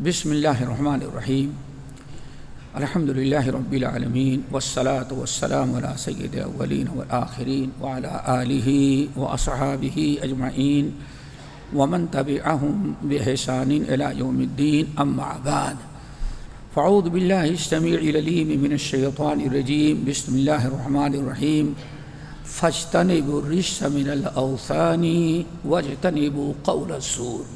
بسم اللہ الرحمن الرحیم الحمد للہ رب العالمین والصلاة والسلام علی سید الاولین والآخرین وعلی آلہ واصحابہ اجمعین ومن تبعہم بإحسان الی یوم الدین اما بعد فاعوذ باللہ السمیع العلیم من الشیطان الرجیم بسم اللہ الرحمن الرحیم فاجتنبوا الرجس من الاوثان واجتنبوا قول الزور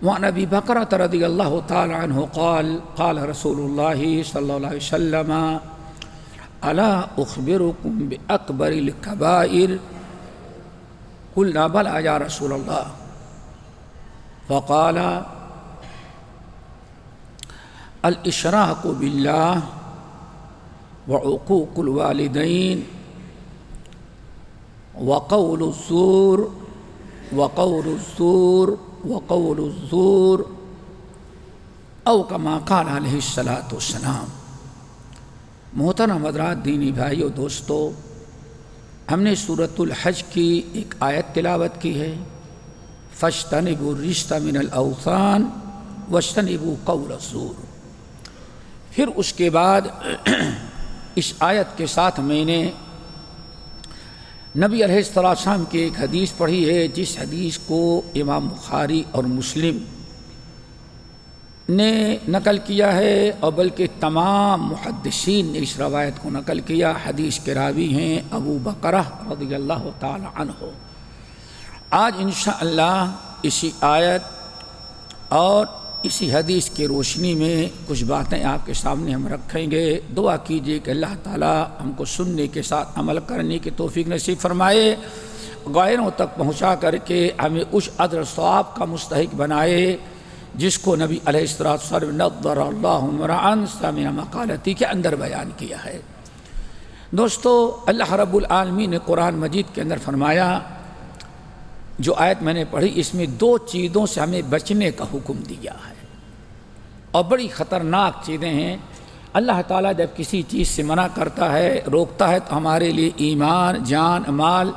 وعن ابی بکرۃ رضی اللہ تعالی عنہ قال قال رسول اللہ صلی اللہ علیہ وسلم الا اخبرکم باکبر الکبائر قلنا بلی یا رسول اللہ فقال الاشراک باللہ وعقوق الوالدین وقول الزور وقول الزور او کما قال علیہ الصلاۃ والسلام۔ محترم حضرات، دینی بھائیو، دوستو، ہم نے سورۃ الحج کی ایک آیت تلاوت کی ہے، فاجتنبوا الرجس من الاوثان واجتنبوا قول الزور۔ پھر اس کے بعد اس آیت کے ساتھ میں نے نبی علیہ السلام کی ایک حدیث پڑھی ہے، جس حدیث کو امام بخاری اور مسلم نے نقل کیا ہے، اور بلکہ تمام محدثین نے اس روایت کو نقل کیا۔ حدیث کے راوی ہیں ابو بکرہ رضی اللہ تعالی عنہ۔ آج انشاءاللہ اسی آیت اور اسی حدیث کی روشنی میں کچھ باتیں آپ کے سامنے ہم رکھیں گے۔ دعا کیجیے کہ اللہ تعالیٰ ہم کو سننے کے ساتھ عمل کرنے کی توفیق نصیب فرمائے، غیروں تک پہنچا کر کے ہمیں اس اجر ثواب کا مستحق بنائے جس کو نبی علیہ الصلوۃ نضر اللہ امرأ سمع مقالتی کے اندر بیان کیا ہے۔ دوستو، اللہ رب العالمین نے قرآن مجید کے اندر فرمایا، جو آیت میں نے پڑھی اس میں دو چیزوں سے ہمیں بچنے کا حکم دیا ہے، اور بڑی خطرناک چیزیں ہیں۔ اللہ تعالیٰ جب کسی چیز سے منع کرتا ہے، روکتا ہے، تو ہمارے لیے ایمان، جان، مال،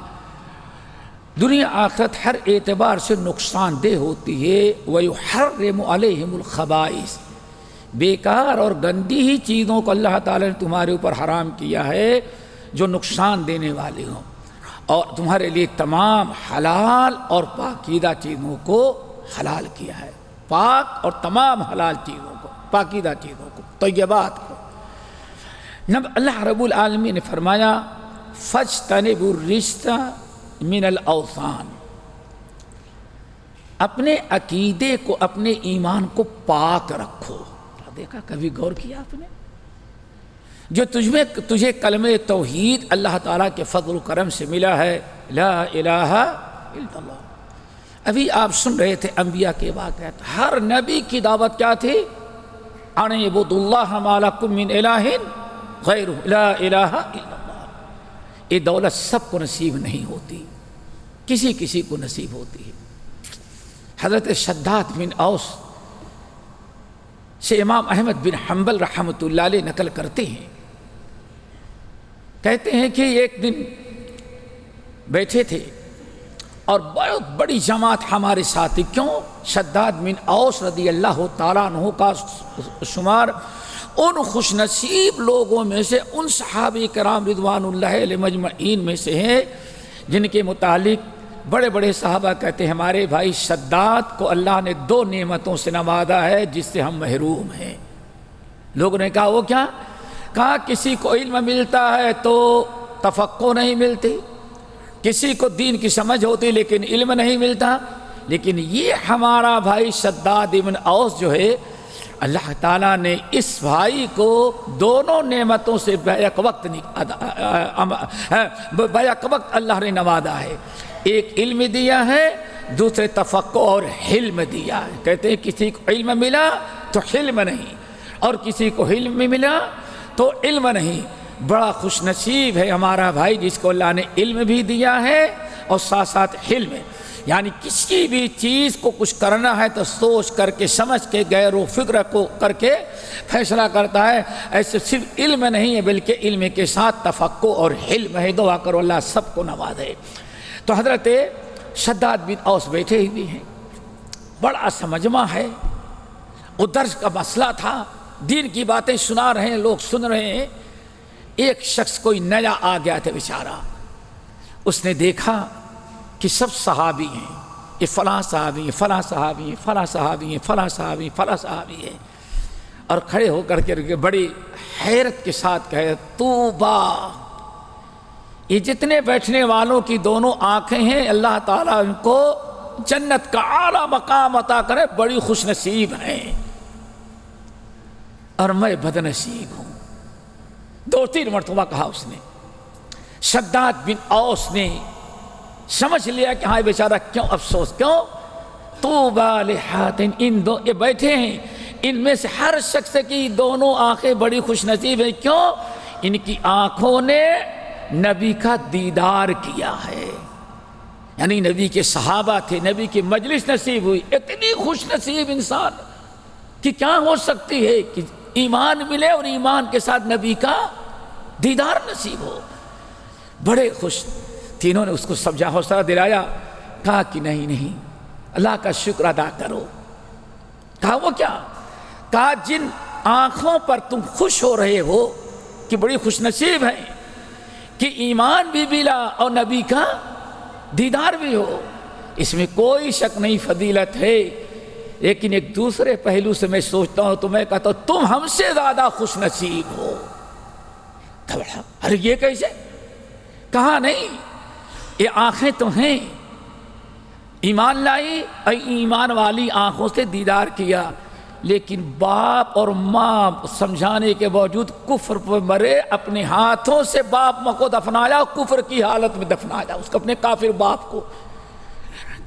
دنیا آخرت ہر اعتبار سے نقصان دہ ہوتی ہے۔ وَيُحَرِّمُ عَلَيْهِمُ الْخَبَائِثَ، بیکار اور گندی ہی چیزوں کو اللہ تعالیٰ نے تمہارے اوپر حرام کیا ہے جو نقصان دینے والی ہوں، اور تمہارے لیے تمام حلال اور پاکیزہ چیزوں کو حلال کیا ہے۔ پاک اور تمام حلال چیزوں کو، پاکیزہ چیزوں کو، طیبات کو۔ اللہ رب العالمین نے فرمایا فاجتنبوا الرجس من الاوثان، اپنے عقیدے کو، اپنے ایمان کو پاک رکھو۔ دیکھا، کبھی غور کیا آپ نے؟ جو تجھے کلمہ توحید اللہ تعالیٰ کے فضل و کرم سے ملا ہے، لا الہ الا اللہ۔ ابھی آپ سن رہے تھے انبیاء کے واقعات، ہر نبی کی دعوت کیا تھی؟ ان اعبدوا اللہ ما لکم من الہ غیرہ، لا الہ الا اللہ۔ یہ دولت سب کو نصیب نہیں ہوتی، کسی کسی کو نصیب ہوتی ہے۔ حضرت شداد بن اوس سے امام احمد بن حنبل رحمۃ اللہ علیہ نقل کرتے ہیں، کہتے ہیں کہ ایک دن بیٹھے تھے اور بہت بڑی جماعت ہمارے ساتھی، کیوں؟ شداد بن اوس رضی اللہ تعالیٰ عنہ کا شمار ان خوش نصیب لوگوں میں سے، ان صحابہ کرام رضوان اللہ علیہ مجمعین میں سے ہیں جن کے متعلق بڑے بڑے صحابہ کہتے ہیں ہمارے بھائی شداد کو اللہ نے دو نعمتوں سے نوازا ہے جس سے ہم محروم ہیں۔ لوگوں نے کہا وہ کیا؟ کہا کسی کو علم ملتا ہے تو تفقہ نہیں ملتی، کسی کو دین کی سمجھ ہوتی لیکن علم نہیں ملتا، لیکن یہ ہمارا بھائی شداد بن اوس جو ہے، اللہ تعالیٰ نے اس بھائی کو دونوں نعمتوں سے بیک وقت اللہ نے نوازا ہے۔ ایک علم دیا ہے، دوسرے تفقہ اور حلم دیا ہے۔ کہتے ہیں کسی کو علم ملا تو حلم نہیں، اور کسی کو حلم ملا تو علم نہیں۔ بڑا خوش نصیب ہے ہمارا بھائی جس کو اللہ نے علم بھی دیا ہے اور ساتھ ساتھ حلم ہے، یعنی کسی بھی چیز کو کچھ کرنا ہے تو سوچ کر کے، سمجھ کے، غور و فکر کو کر کے فیصلہ کرتا ہے۔ ایسے صرف علم نہیں ہے بلکہ علم کے ساتھ تفقہ اور حلم ہے۔ دعا کرو اللہ سب کو نوازے۔ تو حضرت شداد بن اوس بیٹھے ہوئے ہیں، بڑا سمجھما ہے، وہ درس کا مسئلہ تھا، دین کی باتیں سنا رہے ہیں، لوگ سن رہے ہیں۔ ایک شخص کوئی نیا آ گیا تھا بیچارہ، اس نے دیکھا کہ سب صحابی ہیں، یہ فلاں صحابی ہیں، فلاں صحابی ہیں، فلاں صحابی ہیں، فلاں صحابی ہیں، فلاں صحابی ہیں، اور کھڑے ہو کر کے بڑی حیرت کے ساتھ کہے طوبیٰ، یہ جتنے بیٹھنے والوں کی دونوں آنکھیں ہیں، اللہ تعالیٰ ان کو جنت کا اعلیٰ مقام عطا کرے، بڑی خوش نصیب ہیں، اور میں بد نصیب ہوں۔ 2-3 مرتبہ کہا اس نے۔ شداد بن اوس نے سمجھ لیا کہ ہاں بیچارہ کیوں افسوس، کیوں؟ طوبیٰ لحاتین، ان دو یہ بیٹھے ہیں، ان میں سے ہر شخص کی دونوں آنکھیں بڑی خوش نصیب ہیں، کیوں؟ ان کی آنکھوں نے نبی کا دیدار کیا ہے، یعنی نبی کے صحابہ تھے، نبی کی مجلس نصیب ہوئی۔ اتنی خوش نصیب انسان کہ کیا ہو سکتی ہے کہ ایمان ملے اور ایمان کے ساتھ نبی کا دیدار نصیب ہو، بڑے خوش۔ تینوں نے اس کو سمجھا، حوصلہ دلایا، کہا کہ نہیں اللہ کا شکر ادا کرو۔ کہا وہ کیا؟ کہا جن آنکھوں پر تم خوش ہو رہے ہو کہ بڑی خوش نصیب ہیں کہ ایمان بھی ملا اور نبی کا دیدار بھی ہو، اس میں کوئی شک نہیں، فضیلت ہے، لیکن ایک دوسرے پہلو سے میں سوچتا ہوں تو میں کہتا ہوں تم ہم سے زیادہ خوش نصیب ہو۔ ارے یہ کیسے؟ کہا نہیں، یہ آنکھیں تو ہیں، ایمان لائی اور ایمان والی آنکھوں سے دیدار کیا، لیکن باپ اور ماں سمجھانے کے باوجود کفر پر مرے، اپنے ہاتھوں سے باپ ماں کو دفنایا، کفر کی حالت میں دفنایا اس کو، اپنے کافر باپ کو۔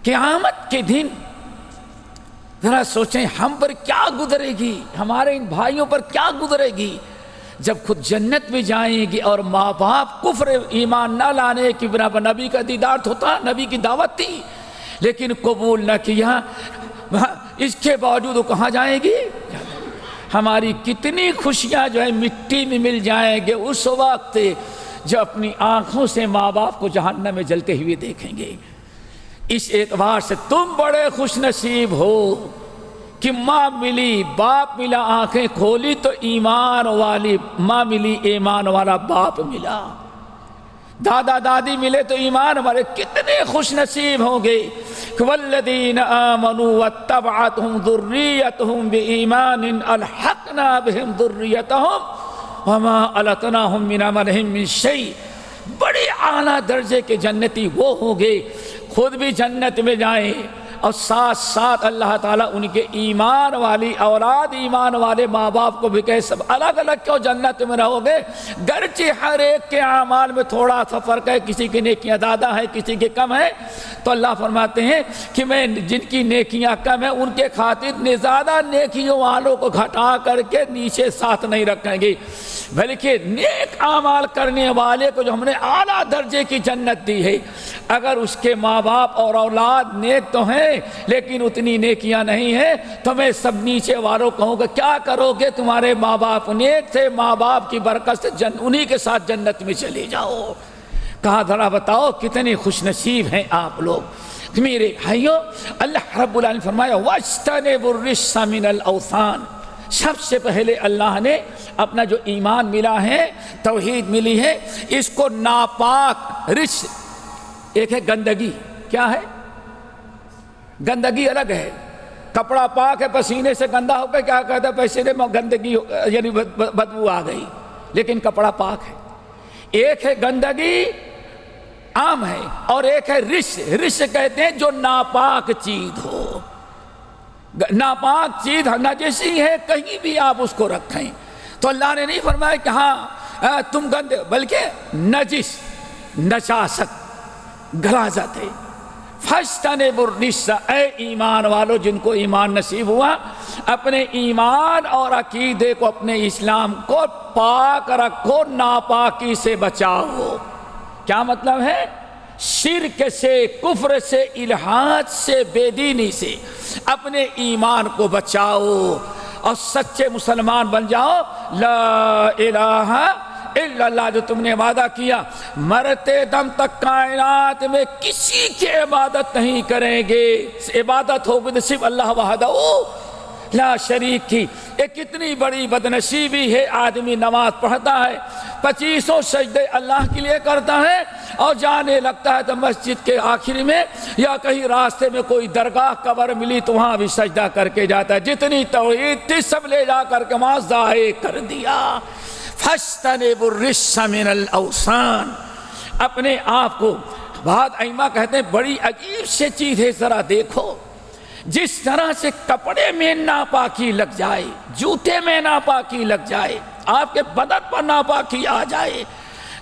قیامت کے دن ذرا سوچیں ہم پر کیا گزرے گی، ہمارے ان بھائیوں پر کیا گزرے گی، جب خود جنت میں جائیں گے اور ماں باپ کفر ایمان نہ لانے کی بنا پر، نبی کا دیدار ہوتا، نبی کی دعوت تھی لیکن قبول نہ کیا، اس کے باوجود وہ کہاں جائیں گی؟ ہماری کتنی خوشیاں جو ہے مٹی میں مل جائیں گے اس وقت جو اپنی آنکھوں سے ماں باپ کو جہنم میں جلتے ہوئے دیکھیں گے۔ اس اعتبار سے تم بڑے خوش نصیب ہو کہ ماں ملی، باپ ملا، آنکھیں کھولی تو ایمان والی ماں ملی، ایمان والا باپ ملا، دادا دادی ملے تو ایمان والے، کتنے خوش نصیب ہوں گے۔ والذین آمنوا واتبعتهم ذریتهم بإیمان الحقنا بهم ذریتهم وما التناهم من عملهم من شیء۔ بڑے اعلیٰ درجے کے جنتی وہ ہوں گے، خود بھی جنت میں جائیں اور ساتھ ساتھ اللہ تعالیٰ ان کے ایمان والی اولاد، ایمان والے ماں باپ کو بھی کہے سب الگ الگ کیوں جنت میں رہو گے، گرچہ ہر ایک کے اعمال میں تھوڑا سا فرق ہے، کسی کی نیکیاں زیادہ ہیں کسی کے کم ہیں، تو اللہ فرماتے ہیں کہ میں جن کی نیکیاں کم ہیں ان کے خاطر زیادہ نیکیوں والوں کو گھٹا کر کے نیچے ساتھ نہیں رکھیں گے، بلکہ نیک اعمال کرنے والے کو جو ہم نے اعلیٰ درجے کی جنت دی ہے، اگر اس کے ماں باپ اور اولاد نیک تو ہیں لیکن اتنی نیکیاں نہیں ہیں تو میں سب نیچے والوں کہوں گا کیا کرو گے، تمہارے ماں باپ نیک تھے، ماں باپ کی برکت سے انہی کے ساتھ جنت میں چلے جاؤ۔ کہا ذرا بتاؤ کتنے خوش نصیب ہیں آپ لوگ میرے بھائیوں۔ اللہ رب العالمین فرمایا وَاجْتَنِبُوا الرِّجْسَ مِنَ الْأَوْثَانِ، سب سے پہلے اللہ نے اپنا جو ایمان ملا ہے، توحید ملی ہے، اس کو ناپاک، رجس ایک ہے گندگی، کیا ہے؟ گندگی الگ ہے، کپڑا پاک ہے پسینے سے گندا ہو کے کیا کہتا ہے پسینے میں گندگی یعنی بدبو آ گئی، لیکن کپڑا پاک ہے۔ ایک ہے گندگی عام ہے اور ایک ہے رش، رش کہتے ہیں جو ناپاک چیز ہو، ناپاک چیز نجسی ہے کہیں بھی آپ اس کو رکھیں، تو اللہ نے نہیں فرمایا کہ ہاں تم گندے، بلکہ نجس، نجاست، غلاظت ہے۔ فَاجْتَنِبُوا الرِّجْسَ، اے ایمان والو جن کو ایمان نصیب ہوا، اپنے ایمان اور عقیدے کو، اپنے اسلام کو پاک رکھو، ناپاکی سے بچاؤ۔ کیا مطلب ہے؟ شرک سے، کفر سے، الحاد سے، بے دینی سے اپنے ایمان کو بچاؤ اور سچے مسلمان بن جاؤ۔ لا الہ الا اللہ، جو تم نے وعدہ کیا مرتے دم تک کائنات میں کسی کی عبادت نہیں کریں گے، عبادت ہوگی تو صرف اللہ وحدہ لا شریک کی۔ ایک کتنی بڑی بدنصیبی ہے، آدمی نماز پڑھتا ہے 25 سجدے اللہ کے لیے کرتا ہے اور جانے لگتا ہے تو مسجد کے آخر میں یا کہیں راستے میں کوئی درگاہ قبر ملی تو وہاں بھی سجدہ کر کے جاتا ہے، جتنی توحید تھی سب لے جا کر کے وہاں ضائع کر دیا۔ فَاجْتَنِبُوا الرِّجْسَ مِنَ الْأَوْثَانِ، اپنے آپ کو، بعض ائمہ کہتے ہیں بڑی عجیب سے چیز ہے، ذرا دیکھو، جس طرح سے کپڑے میں ناپاکی لگ جائے، جوتے میں ناپاکی لگ جائے، آپ کے بدن پر ناپاکی آ جائے،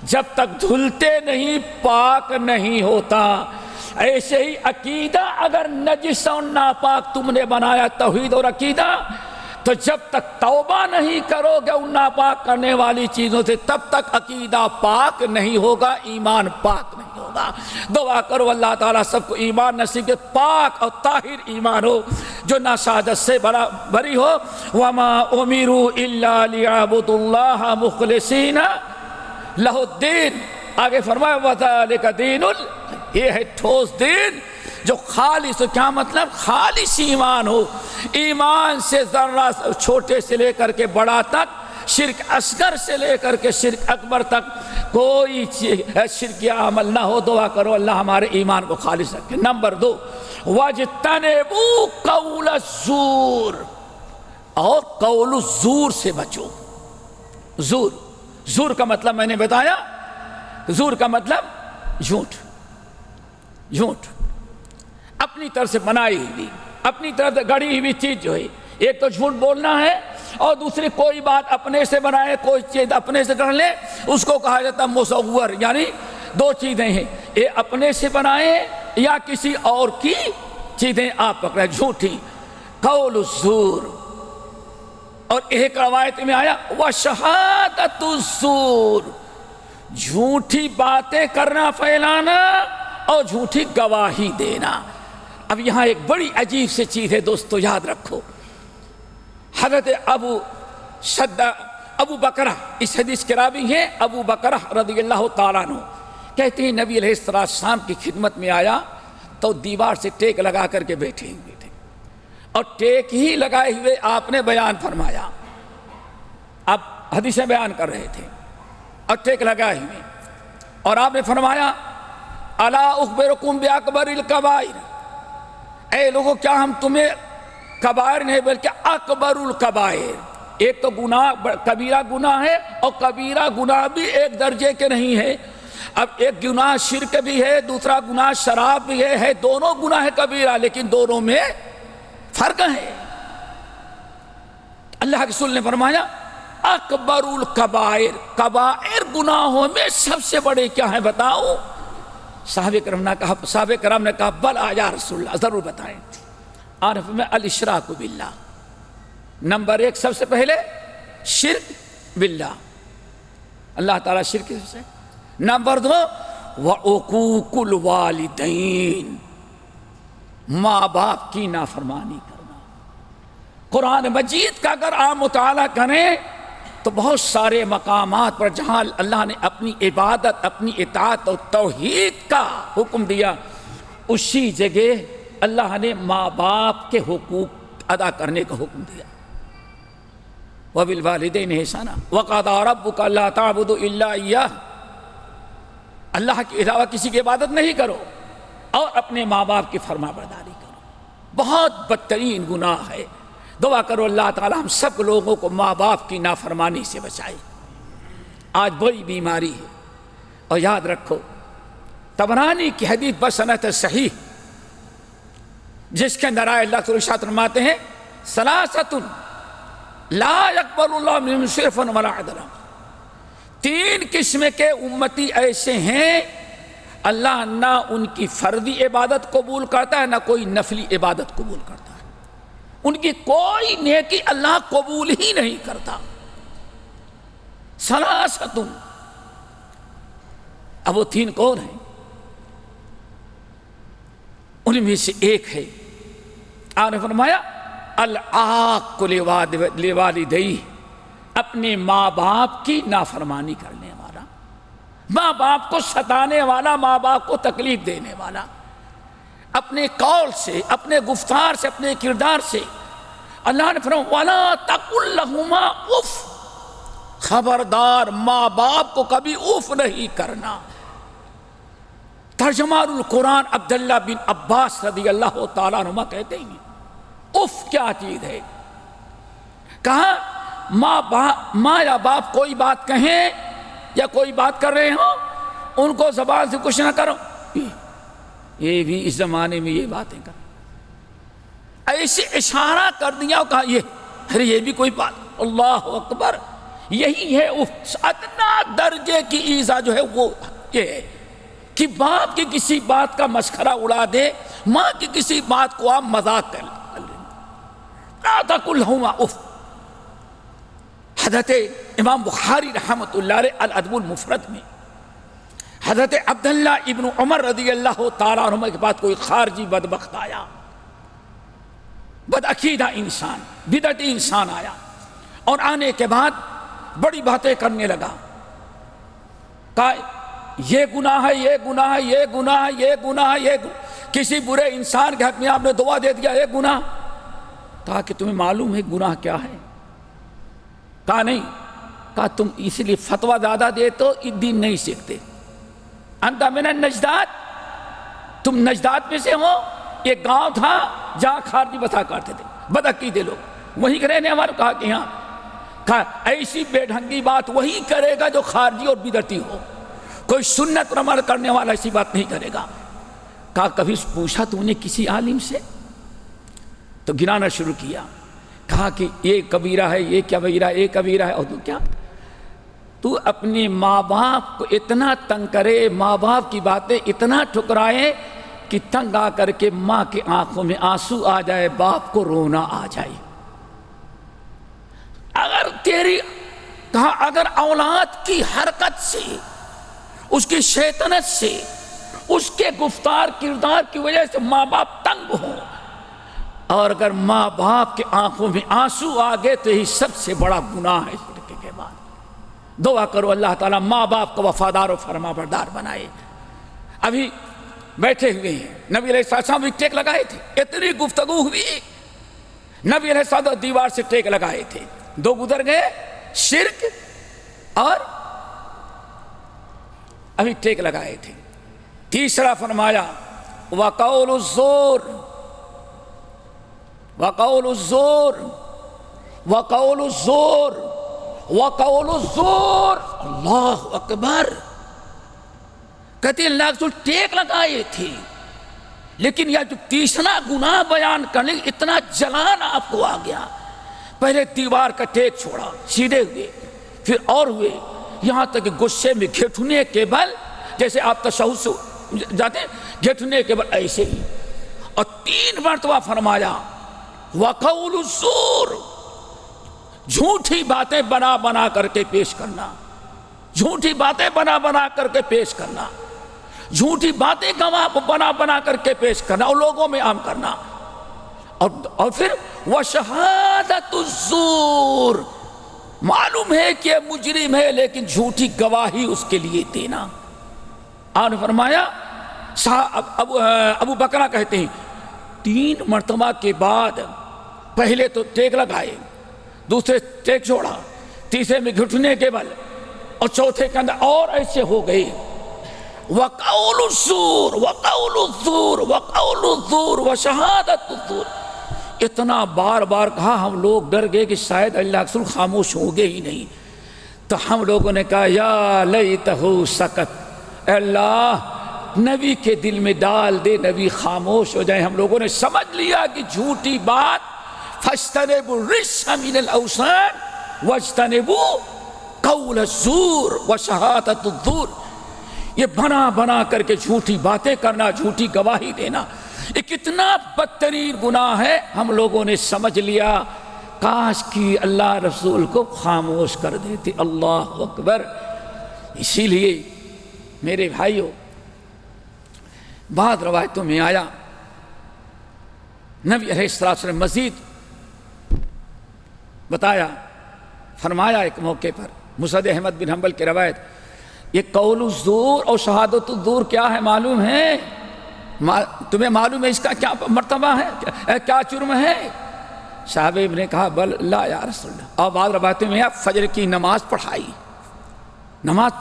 جب تک دھلتے نہیں پاک نہیں ہوتا۔ ایسے ہی عقیدہ اگر نجس اور ناپاک تم نے بنایا، توحید اور عقیدہ، تو جب تک توبہ نہیں کرو گے ان ناپاک کرنے والی چیزوں سے تب تک عقیدہ پاک نہیں ہوگا، ایمان پاک نہیں ہوگا۔ دعا کرو اللہ تعالیٰ سب کو ایمان نصیب کے، پاک اور طاہر ایمان ہو جو نشاجت سے بری ہو۔ وَمَا أُمِرُوا إِلَّا لِيَعْبُدُوا اللَّهَ مُخْلِصِينَ لَهُ الدِّينَ، آگے فرمایا وَذَلِكَ دِينُ، یہ ہے ٹھوس دین جو خالص، کیا مطلب؟ خالص ایمان ہو، ایمان سے ذرہ چھوٹے سے لے کر کے بڑا تک، شرک اصغر سے لے کر کے شرک اکبر تک کوئی شرکیہ عمل نہ ہو۔ دعا کرو اللہ ہمارے ایمان کو خالص رکھے۔ نمبر 2، وَاجْتَنِبُوا قَوْلَ الزُّورِ، اور قول الزور سے بچو۔ زور، زور کا مطلب میں نے بتایا، زور کا مطلب جھوٹ، جھوٹ اپنی طرف سے بنائی ہوئی، اپنی طرف سے گڑھی ہوئی چیز جو ہے، ایک تو جھوٹ بولنا ہے اور دوسری کوئی بات اپنے سے بنائے، کوئی چیز اپنے سے کر لے، اس کو کہا جاتا ہے مصور، یعنی دو چیزیں ہیں، یہ اپنے سے بنائے یا کسی اور کی چیزیں آپ پکڑے، جھوٹی، قول الزور۔ اور ایک روایت میں آیا وشہادۃ الزور، جھوٹی باتیں کرنا، پھیلانا اور جھوٹی گواہی دینا۔ اب یہاں ایک بڑی عجیب سی چیز ہے دوستو، یاد رکھو، حضرت ابو بکرہ، اس حدیث کے راوی ہیں ابو بکرہ رضی اللہ تعالیٰ عنہ، کہتے ہیں نبی علیہ السلام کی خدمت میں آیا تو دیوار سے ٹیک لگا کر کے بیٹھے ہوئے تھے، اور ٹیک ہی لگائے ہوئے آپ نے بیان فرمایا، آپ حدیثیں بیان کر رہے تھے اور ٹیک لگائے ہوئے، اور آپ نے فرمایا الا اخبرکم باکبر الکبائر، اے لوگوں کیا ہم تمہیں کبائر نہیں بلکہ اکبر الکبائر، ایک تو گناہ کبیرہ گناہ ہے اور کبیرہ گناہ بھی ایک درجے کے نہیں ہے، اب ایک گناہ شرک بھی ہے، دوسرا گناہ شراب بھی ہے دونوں گناہ کبیرہ، لیکن دونوں میں فرق ہے۔ اللہ کے رسول نے فرمایا اکبر الکبائر، کبائر گناہوں میں سب سے بڑے کیا ہیں بتاؤ؟ صحابہ کرام نے کہا بلا یا رسول اللہ، ضرور بتائیں۔ عارف میں الاشراک باللہ، نمبر 1 سب سے پہلے شرک باللہ، اللہ تعالیٰ شرک سے۔ نمبر 2 وعقوق الوالدین، ماں باپ کی نافرمانی کرنا۔ قرآن مجید کا اگر آپ مطالعہ کریں تو بہت سارے مقامات پر جہاں اللہ نے اپنی عبادت، اپنی اطاعت اور توحید کا حکم دیا، اسی جگہ اللہ نے ماں باپ کے حقوق ادا کرنے کا حکم دیا۔ وَبِالْوَالِدَيْنِ إِحْسَانًا وَقَضَىٰ رَبُّكَ أَلَّا تَعْبُدُوا إِلَّا إِيَّاهُ، اللہ کے علاوہ کسی کی عبادت نہیں کرو اور اپنے ماں باپ کی فرما برداری کرو۔ بہت بدترین گناہ ہے، دعا کرو اللہ تعالی ہم سب لوگوں کو ماں باپ کی نافرمانی سے بچائے۔ آج بڑی بیماری ہے، اور یاد رکھو طبرانی کی حدیث بسنت صحیح، جس کے اندر آئے اللہ تعالی ارشاد فرماتے ہیں ثلاثۃ لا يقبل اللہ منہم صرفا ولا عدلا، 3 قسم کے امتی ایسے ہیں اللہ نہ ان کی فرضی عبادت قبول کرتا ہے نہ کوئی نفلی عبادت قبول کرتا ہے، ان کی کوئی نیکی اللہ قبول ہی نہیں کرتا۔ ثلاثۃ، اب وہ 3 کون ہیں؟ ان میں سے ایک ہے، آپ نے فرمایا العاق لوالدیہ، اپنے ماں باپ کی نافرمانی کرنے والا، ماں باپ کو ستانے والا، ماں باپ کو تکلیف دینے والا، اپنے قول سے، اپنے گفتار سے، اپنے کردار سے اللہ نے فرمایا وَلَا تَقُلْ لَهُمَا اُفْ، خبردار ماں باپ کو کبھی اف نہیں کرنا۔ ترجمان القرآن عبداللہ بن عباس رضی اللہ تعالیٰ عنہ کہتے ہیں اف کیا چیز ہے؟ کہا ماں یا باپ کوئی بات کہیں یا کوئی بات کر رہے ہوں ان کو زبان سے کچھ نہ کرو، یہ بھی اس زمانے میں یہ باتیں کر، ایسے اشارہ کر دیا، کہا یہ یہ بھی کوئی بات، اللہ اکبر، یہی ہے ادنا درجے کی ایذا جو ہے وہ یہ ہے کہ باپ کی کسی بات کا مسخرہ اڑا دے، ماں کی کسی بات کو آپ مذاق کر لیں، لا تقل لهما اف۔ حضرت امام بخاری رحمۃ اللہ علیہ الادب المفرد میں حضرت عبداللہ ابن عمر رضی اللہ تعالیٰ عنہ کے بعد کوئی خارجی بدبخت آیا، بدعقیدہ انسان، بدعتی انسان آیا، اور آنے کے بعد بڑی باتیں کرنے لگا، کہا یہ گناہ ہے، یہ گناہ ہے، یہ گناہ ہے، یہ گناہ ہے، یہ کسی برے انسان کے حق میں آپ نے دعا دے دیا، یہ گناہ، کہا کہ تمہیں معلوم ہے گناہ کیا ہے؟ کہا نہیں، کہا تم اس لیے فتویٰ زیادہ دے تو دین نہیں سیکھتے، انت من النجدات، تم نجدات میں سے ہو، ایک گاؤں تھا جہاں خارجی بسا کرتے تھے، بدعقیدے لوگ، وہیں کے رہنے والوں، کہا کہ ہاں، کہا ایسی بے ڈھنگی بات وہی کرے گا جو خارجی اور بدعتی ہو، کوئی سنت پر عمل کرنے والا ایسی بات نہیں کرے گا۔ کہا کبھی پوچھا تو نے کسی عالم سے؟ تو گنانا شروع کیا، کہا کہ یہ کبیرہ ہے، یہ کبیرہ ہے، یہ کبیرہ ہے، اور تو کیا، تو اپنے ماں باپ کو اتنا تنگ کرے، ماں باپ کی باتیں اتنا ٹھکرائے کہ تنگ آ کر کے ماں کی آنکھوں میں آنسو آ جائے، باپ کو رونا آ جائے۔ اگر تیری، کہا اگر اولاد کی حرکت سے، اس کی شیطنت سے، اس کے گفتار کردار کی وجہ سے ماں باپ تنگ ہوں، اور اگر ماں باپ کے آنکھوں میں آنسو آ گئے تو یہی سب سے بڑا گناہ ہے شرک کے بعد۔ دعا کرو اللہ تعالیٰ ماں باپ کو وفادار و فرما بردار بنائے۔ ابھی بیٹھے ہوئے ہیں، نبی علیہ السلام بھی ٹیک لگائے تھے، اتنی گفتگو ہوئی، نبی علیہ السلام دیوار سے ٹیک لگائے تھے، دو گزر گئے، شرک اور ابھی ٹیک لگائے تھے۔ تیسرا فرمایا وقول الزور، وقول الزور، وقول الزور، وقول الزور، اللہ اکبر، کہتے ہیں اللہ رسول ٹیک لگائے تھے، لیکن یہ جو تیسرا گناہ بیان کرنے اتنا جلان آپ کو آ گیا، پہلے دیوار کا ٹیک چھوڑا، سیدھے ہوئے، پھر اور ہوئے، یہاں تک کہ غصے میں گھٹنے کے بل، جیسے آپ تشہد سے جاتے ہیں، گھٹنے کے بل ایسے ہی، اور 3 مرتبہ فرمایا وقول الزور، جھوٹی باتیں بنا بنا کر کے پیش کرنا، جھوٹی باتیں بنا بنا کر کے پیش کرنا، جھوٹی باتیں گواہ بنا بنا کر کے پیش کرنا اور لوگوں میں عام کرنا، اور پھر وشہادت الزور، معلوم ہے کہ مجرم ہے لیکن جھوٹی گواہی اس کے لیے دینا۔ آپ نے فرمایا ابو بکرہ کہتے ہیں 3 مرتبہ کے بعد پہلے تو ٹیک لگائے، دوسرے ٹیک چھوڑا، تیسرے میں گھٹنے کے بل، اور چوتھے کے اندر اور ایسے ہو گئی، وقول الزور، وقول الزور، وقول الزور، وشہادت الزور، اتنا بار بار کہا ہم لوگ ڈر گئے کہ شاید اللہ رسول خاموش ہوں گے ہی نہیں، تو ہم لوگوں نے کہا یا لیتہ سکت، اے اللہ نبی کے دل میں ڈال دے، نبی خاموش ہو جائیں۔ ہم لوگوں نے سمجھ لیا کہ جھوٹی بات فاجتنبوا الرجس من الاوثان واجتنبوا قول الزور وشہادت الزور، یہ بنا بنا کر کے جھوٹی باتیں کرنا، جھوٹی گواہی دینا، یہ کتنا بدترین گناہ ہے۔ ہم لوگوں نے سمجھ لیا، کاش کی اللہ رسول کو خاموش کر دیتے، اللہ اکبر۔ اسی لیے میرے بھائیوں، بعض روایتوں میں آیا نبی علیہ السلام نے مزید بتایا فرمایا ایک موقع پر، مسند احمد بن حنبل کی روایت، یہ قول الزور اور شہادت الزور کیا ہے معلوم ہے؟ تمہیں معلوم ہے اس کا کیا مرتبہ ہے، کیا جرم ہے؟ صحابہ نے کہا بل لا یا رسول اللہ، اور بعض روایتوں میں فجر کی نماز پڑھائی، نماز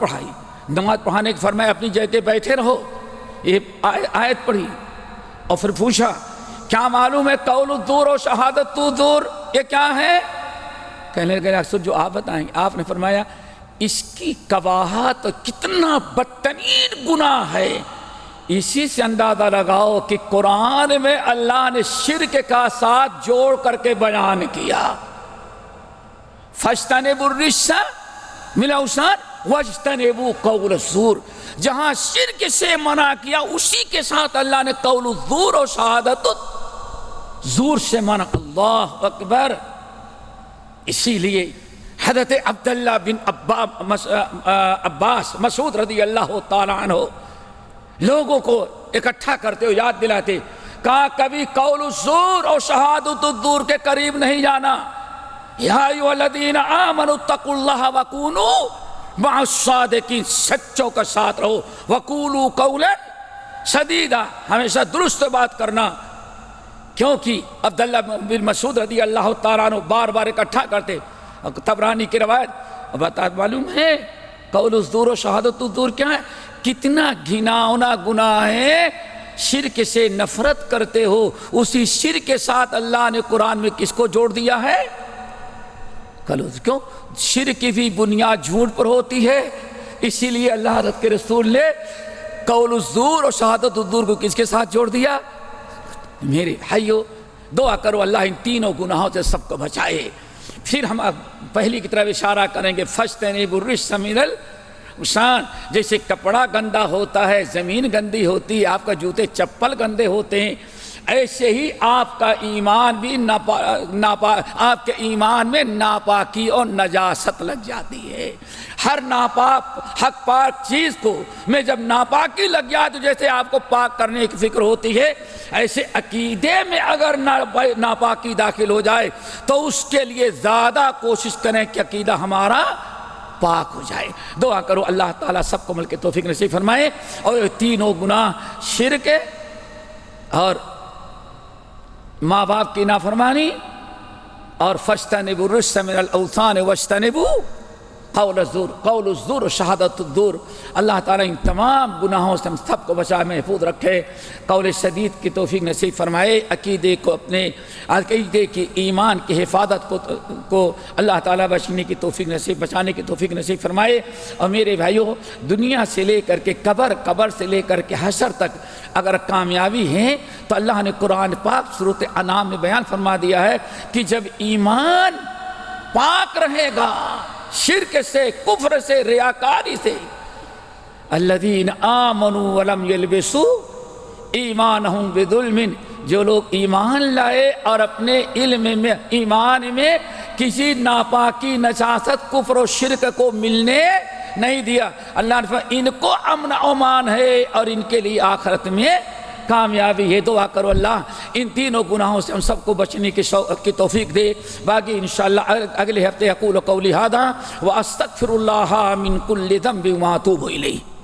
پڑھانے کے فرمایا اپنی جگہ بیٹھے رہو، یہ آیت پڑھی اور پھر پوچھا کیا معلوم ہے قول الزور اور شہادت الزور یہ کیا ہے؟ کہنے لگے اکثر جو آپ بتائیں گے۔ آپ نے فرمایا اس کی قباحت کتنا بدترین گناہ ہے، اسی سے اندازہ لگاؤ کہ قرآن میں اللہ نے شرک کا ساتھ جوڑ کر کے بیان کیا، فَاجْتَنِبُوا الرِّجْسَ مِنَ الْأَوْثَانِ وَاجْتَنِبُوا قَوْلَ الزُّورِ، جہاں شرک سے منع کیا اسی کے ساتھ اللہ نے قول الزور اور شہادت الزور سے منع۔ اللہ اکبر۔ اسی لیے حضرت عبداللہ بن عباس مسعود رضی اللہ تعالیٰ عنہ لوگوں کو اکٹھا کرتے ہو یاد دلاتے، کہا کبھی قول الزور اور شہادت الزور کے قریب نہیں جانا، یا ایھا الذین آمنوا اتقوا اللہ وکونوا مع الصادقین، سچوں کا ساتھ رہو، وقولوا قولا سدیدا، ہمیشہ درست بات کرنا، کیونکہ عبداللہ بن مسعود رضی اللہ تعالیٰ عنہ بار بار اکٹھا کرتے۔ طبرانی کی روایت بتا معلوم ہے قول الزور و شہادت الزور کیا ہے؟ کتنا گھناؤنا گناہ ہے، شرک سے نفرت کرتے ہو، اسی شرک کے ساتھ اللہ نے قرآن میں کس کو جوڑ دیا ہے؟ کیوں؟ شرک کی بھی بنیاد جھوٹ پر ہوتی ہے، اسی لیے اللہ حضرت کے رسول نے قول الزور اور شہادت الزور کو کس کے ساتھ جوڑ دیا؟ میرے بھائیو دعا کرو اللہ ان تینوں گناہوں سے سب کو بچائے۔ پھر ہم پہلی کی طرف اشارہ کریں گے، فَاجْتَنِبُوا الرِّجْسَ مِنَ الْأَوْثَانِ، جیسے کپڑا گندا ہوتا ہے، زمین گندی ہوتی ہے، آپ کا جوتے چپل گندے ہوتے ہیں، ایسے ہی آپ کا ایمان بھی آپ کے ایمان میں ناپاکی اور نجاست لگ جاتی ہے۔ ہر ناپاک حق پاک چیز کو میں جب ناپاکی لگ جائے تو جیسے آپ کو پاک کرنے کی فکر ہوتی ہے، ایسے عقیدے میں اگر ناپاکی داخل ہو جائے تو اس کے لیے زیادہ کوشش کریں کہ عقیدہ ہمارا پاک ہو جائے۔ دعا کرو اللہ تعالیٰ سب کو عمل کی توفیق نصیب فرمائے، اور یہ تینوں گناہ شرک اور ماں باپ کی نافرمانی اور فَاجْتَنِبُوا الرِّجْسَ مِنَ الْأَوْثَانِ وَاجْتَنِبُوا قول الزور و شہادت الزور، اللہ تعالیٰ ان تمام گناہوں سے ہم سب کو بچا محفوظ رکھے، قول سدید کی توفیق نصیب فرمائے، عقیدے کو اپنے عقیدے کی ایمان کی حفاظت کو اللہ تعالیٰ بچنے کی توفیق نصیب، بچانے کی توفیق نصیب فرمائے۔ اور میرے بھائیوں دنیا سے لے کر کے قبر سے لے کر کے حشر تک اگر کامیابی ہے تو اللہ نے قرآن پاک سورۃ انعام میں بیان فرما دیا ہے کہ جب ایمان پاک رہے گا شرک سے، کفر سے، ریاکاری سے، الذین آمنوا ولم یلبسوا ایمانہم بظلم، جو لوگ ایمان لائے اور اپنے علم میں ایمان میں کسی ناپاکی، نجاست، کفر و شرک کو ملنے نہیں دیا، اللہ نے فرمایا ان کو امن و امان ہے اور ان کے لیے آخرت میں کامیابی ہے۔ دعا کرو اللہ ان تینوں گناہوں سے ہم سب کو بچنے کی توفیق دے۔ باقی انشاءاللہ اگلے ہفتے اقول قولی ھذا واستغفر اللہ من کل ذنب واتوب الیہ۔